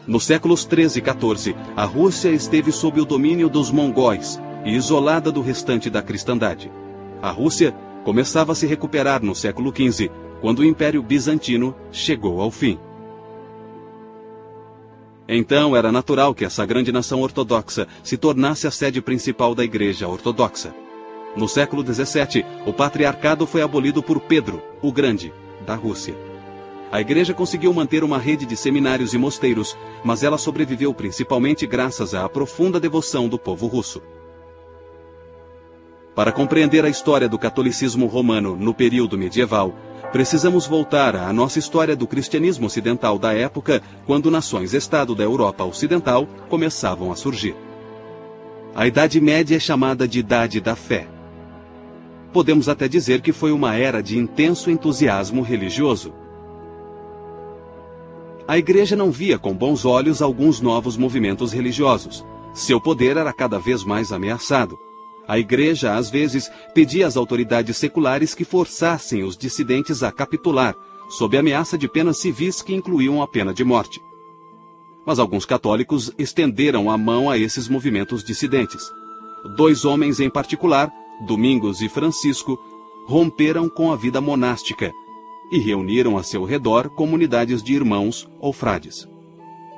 Nos séculos 13 e 14, a Rússia esteve sob o domínio dos mongóis e isolada do restante da cristandade. A Rússia começava a se recuperar no século XV, quando o Império Bizantino chegou ao fim. Então era natural que essa grande nação ortodoxa se tornasse a sede principal da Igreja Ortodoxa. No século XVII, o patriarcado foi abolido por Pedro, o Grande, da Rússia. A Igreja conseguiu manter uma rede de seminários e mosteiros, mas ela sobreviveu principalmente graças à profunda devoção do povo russo. Para compreender a história do catolicismo romano no período medieval, precisamos voltar à nossa história do cristianismo ocidental da época, quando nações-estado da Europa Ocidental começavam a surgir. A Idade Média é chamada de Idade da Fé. Podemos até dizer que foi uma era de intenso entusiasmo religioso. A Igreja não via com bons olhos alguns novos movimentos religiosos. Seu poder era cada vez mais ameaçado. A Igreja, às vezes, pedia às autoridades seculares que forçassem os dissidentes a capitular, sob ameaça de penas civis que incluíam a pena de morte. Mas alguns católicos estenderam a mão a esses movimentos dissidentes. 2 homens em particular, Domingos e Francisco, romperam com a vida monástica e reuniram a seu redor comunidades de irmãos ou frades.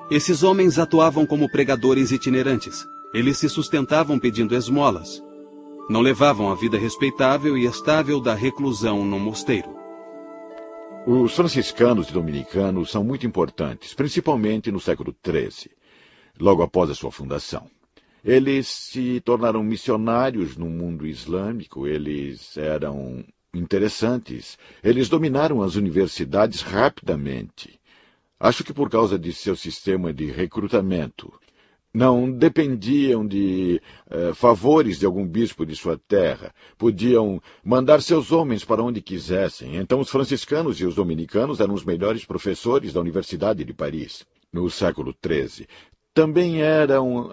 Esses homens atuavam como pregadores itinerantes. Eles se sustentavam pedindo esmolas. Não levavam a vida respeitável e estável da reclusão no mosteiro. Os franciscanos e dominicanos são muito importantes, principalmente no século XIII, logo após a sua fundação. Eles se tornaram missionários no mundo islâmico, eles eram interessantes, eles dominaram as universidades rapidamente. Acho que por causa de seu sistema de recrutamento. Não dependiam de favores de algum bispo de sua terra. Podiam mandar seus homens para onde quisessem. Então os franciscanos e os dominicanos eram os melhores professores da Universidade de Paris, no século XIII. Também eram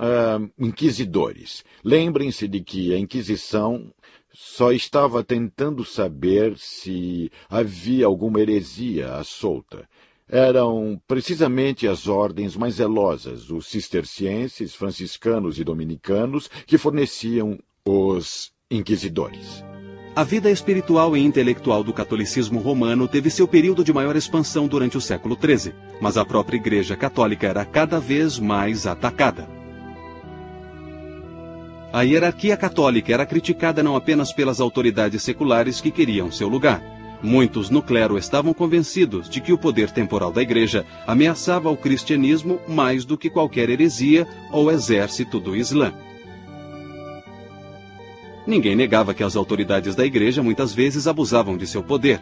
inquisidores. Lembrem-se de que a Inquisição só estava tentando saber se havia alguma heresia à solta. Eram precisamente as ordens mais zelosas, os cistercienses, franciscanos e dominicanos, que forneciam os inquisidores. A vida espiritual e intelectual do catolicismo romano teve seu período de maior expansão durante o século XIII, mas a própria Igreja Católica era cada vez mais atacada. A hierarquia católica era criticada não apenas pelas autoridades seculares que queriam seu lugar. Muitos no clero estavam convencidos de que o poder temporal da Igreja ameaçava o cristianismo mais do que qualquer heresia ou exército do Islã. Ninguém negava que as autoridades da Igreja muitas vezes abusavam de seu poder.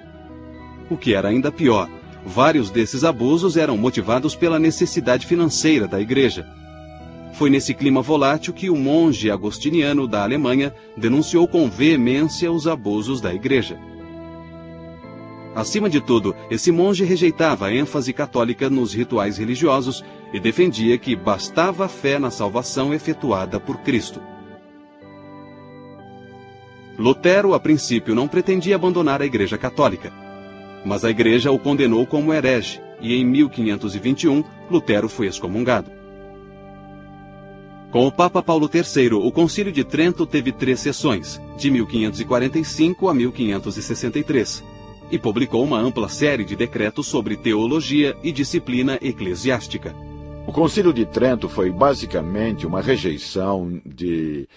O que era ainda pior, vários desses abusos eram motivados pela necessidade financeira da Igreja. Foi nesse clima volátil que o monge agostiniano da Alemanha denunciou com veemência os abusos da Igreja. Acima de tudo, esse monge rejeitava a ênfase católica nos rituais religiosos e defendia que bastava a fé na salvação efetuada por Cristo. Lutero, a princípio, não pretendia abandonar a Igreja Católica, mas a Igreja o condenou como herege e em 1521 Lutero foi excomungado. Com o Papa Paulo III, o Concílio de Trento teve 3 sessões, de 1545 a 1563. E publicou uma ampla série de decretos sobre teologia e disciplina eclesiástica. O Concílio de Trento foi basicamente uma rejeição de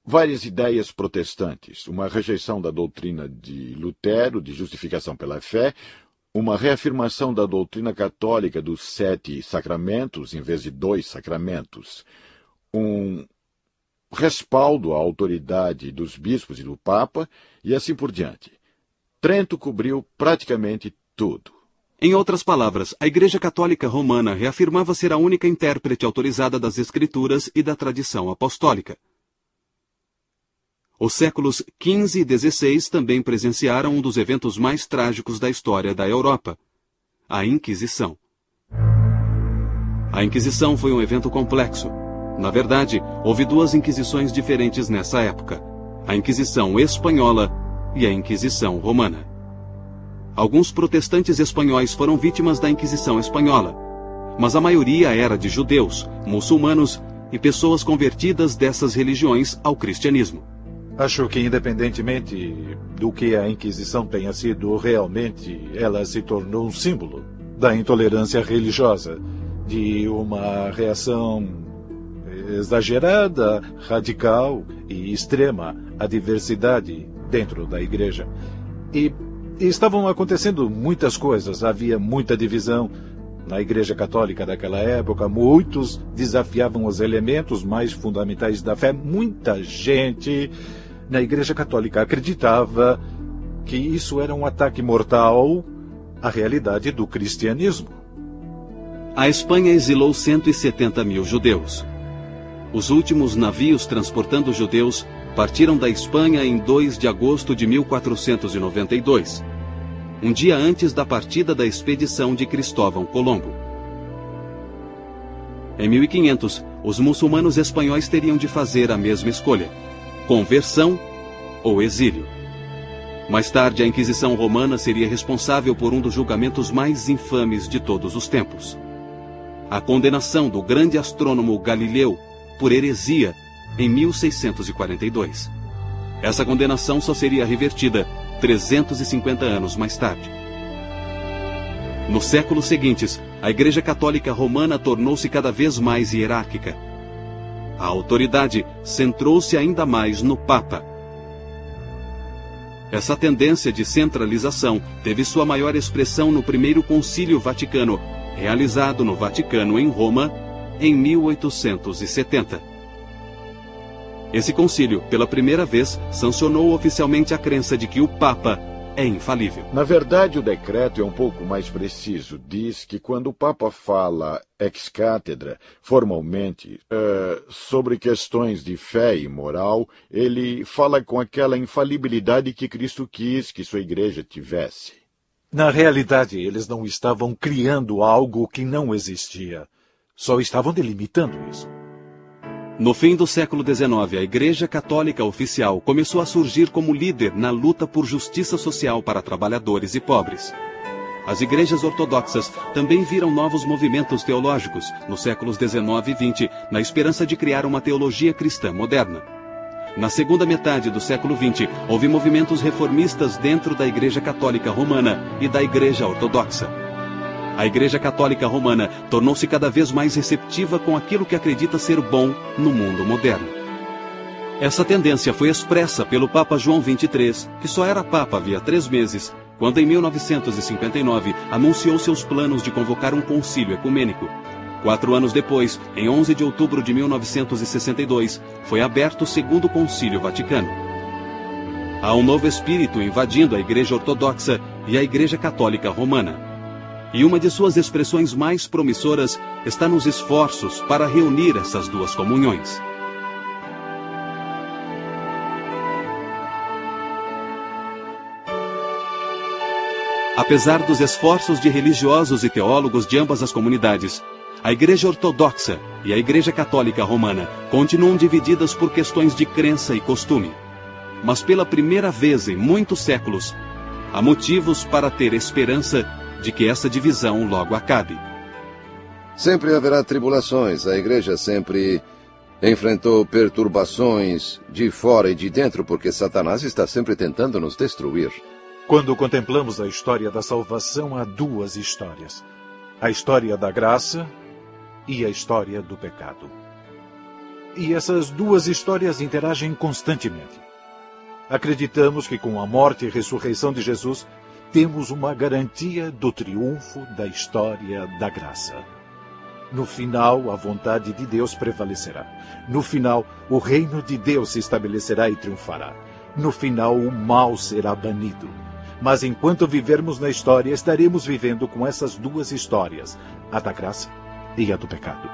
várias ideias protestantes, uma rejeição da doutrina de Lutero, de justificação pela fé, uma reafirmação da doutrina católica dos 7 sacramentos em vez de 2 sacramentos, um respaldo à autoridade dos bispos e do Papa e assim por diante. Trento cobriu praticamente tudo. Em outras palavras, a Igreja Católica Romana reafirmava ser a única intérprete autorizada das Escrituras e da tradição apostólica. Os séculos XV e XVI também presenciaram um dos eventos mais trágicos da história da Europa, a Inquisição. A Inquisição foi um evento complexo. Na verdade, houve 2 inquisições diferentes nessa época, a Inquisição Espanhola e a Inquisição Romana. Alguns protestantes espanhóis foram vítimas da Inquisição Espanhola, mas a maioria era de judeus, muçulmanos e pessoas convertidas dessas religiões ao cristianismo. Acho que, independentemente do que a Inquisição tenha sido realmente, ela se tornou um símbolo da intolerância religiosa, de uma reação exagerada, radical e extrema à diversidade dentro da Igreja. E estavam acontecendo muitas coisas, havia muita divisão na Igreja Católica daquela época, muitos desafiavam os elementos mais fundamentais da fé. Muita gente na Igreja Católica acreditava que isso era um ataque mortal à realidade do cristianismo. A Espanha exilou 170 mil judeus. Os últimos navios transportando judeus partiram da Espanha em 2 de agosto de 1492, um dia antes da partida da expedição de Cristóvão Colombo. Em 1500, os muçulmanos espanhóis teriam de fazer a mesma escolha: conversão ou exílio. Mais tarde, a Inquisição Romana seria responsável por um dos julgamentos mais infames de todos os tempos: a condenação do grande astrônomo Galileu por heresia em 1642. Essa condenação só seria revertida 350 anos mais tarde. Nos séculos seguintes, a Igreja Católica Romana tornou-se cada vez mais hierárquica. A autoridade centrou-se ainda mais no Papa. Essa tendência de centralização teve sua maior expressão no Primeiro Concílio Vaticano, realizado no Vaticano, em Roma, em 1870. Esse concílio, pela primeira vez, sancionou oficialmente a crença de que o Papa é infalível. Na verdade, o decreto é um pouco mais preciso. Diz que quando o Papa fala ex cátedra, formalmente, sobre questões de fé e moral, ele fala com aquela infalibilidade que Cristo quis que sua igreja tivesse. Na realidade, eles não estavam criando algo que não existia. Só estavam delimitando isso. No fim do século XIX, a Igreja Católica Oficial começou a surgir como líder na luta por justiça social para trabalhadores e pobres. As igrejas ortodoxas também viram novos movimentos teológicos nos séculos XIX e XX, na esperança de criar uma teologia cristã moderna. Na segunda metade do século XX, houve movimentos reformistas dentro da Igreja Católica Romana e da Igreja Ortodoxa. A Igreja Católica Romana tornou-se cada vez mais receptiva com aquilo que acredita ser bom no mundo moderno. Essa tendência foi expressa pelo Papa João XXIII, que só era Papa havia 3 meses, quando em 1959 anunciou seus planos de convocar um concílio ecumênico. 4 anos depois, em 11 de outubro de 1962, foi aberto o Segundo Concílio Vaticano. Há um novo espírito invadindo a Igreja Ortodoxa e a Igreja Católica Romana. E uma de suas expressões mais promissoras está nos esforços para reunir essas duas comunhões. Apesar dos esforços de religiosos e teólogos de ambas as comunidades, a Igreja Ortodoxa e a Igreja Católica Romana continuam divididas por questões de crença e costume. Mas pela primeira vez em muitos séculos, há motivos para ter esperança de que essa divisão logo acabe. Sempre haverá tribulações. A Igreja sempre enfrentou perturbações de fora e de dentro, porque Satanás está sempre tentando nos destruir. Quando contemplamos a história da salvação, há 2 histórias: a história da graça e a história do pecado. E essas 2 histórias interagem constantemente. Acreditamos que com a morte e ressurreição de Jesus, temos uma garantia do triunfo da história da graça. No final, a vontade de Deus prevalecerá. No final, o reino de Deus se estabelecerá e triunfará. No final, o mal será banido. Mas enquanto vivermos na história, estaremos vivendo com essas 2 histórias, a da graça e a do pecado.